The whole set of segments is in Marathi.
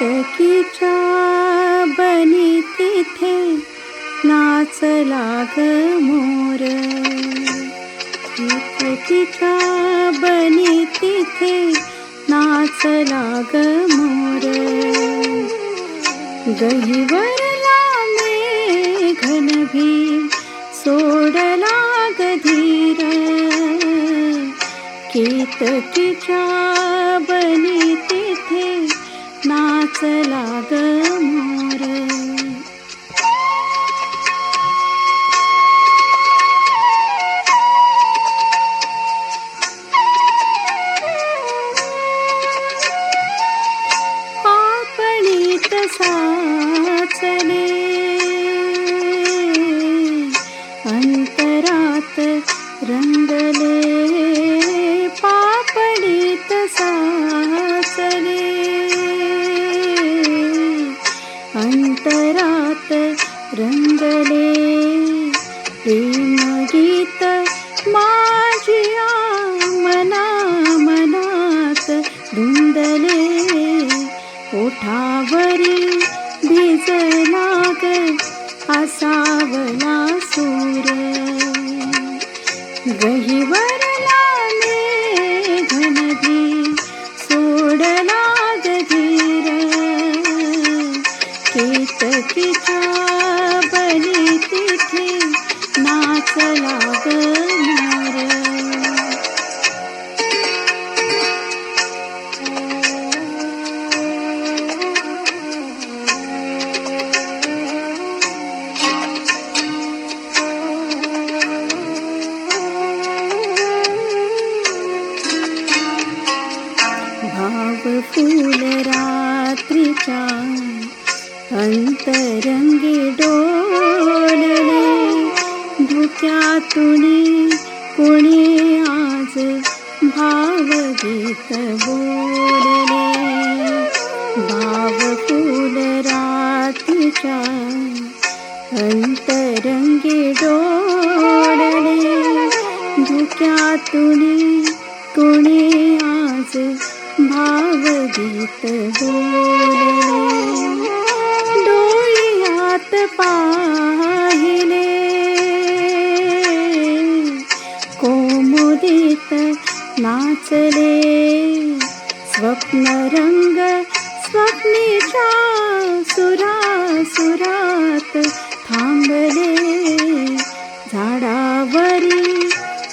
केतकीच्या बनी तिथे नाचला ग मोर. केतकीच्या बनी तिथे नाचला ग मोर. गहिवरला मेघनभी सोडला ग धीर. केतकीच्या बनी तिथे नाचला ग मोर. पापणीत साचले अंतरात रंगले. पापणीत साचले अंतरात रंगले. प्रेमगीत माझिया मना मनात धुंदले. ओठावरी भिजला ग आसावला सूर. गहिवरला मेघनभी सोडला ग धीर. केतकीच्या बनी तिथे नाचला ग मोर. भाव फूल रात्रीच्या अंतरंगी डोलले. धुक्यातुनी कोणी आज भावगीत बोलले. भाव फूल रात्रीच्या अंतरंगी डोलले. धुक्यातुनी कोणी आज भावगीत बोलले. डोळ्यात पाहिले कोमुदित नाचले. स्वप्नरंग स्वप्नीच्या सुरात थांबले. झाडावरी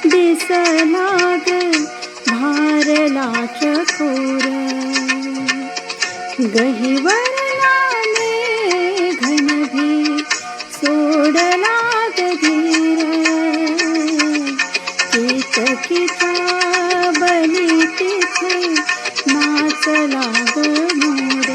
दिसला ग भारला चकोर. गहिवरला मेघनभी सोडला ग धीर. केतकीच्या बनी तिथे नाचला ग मोर.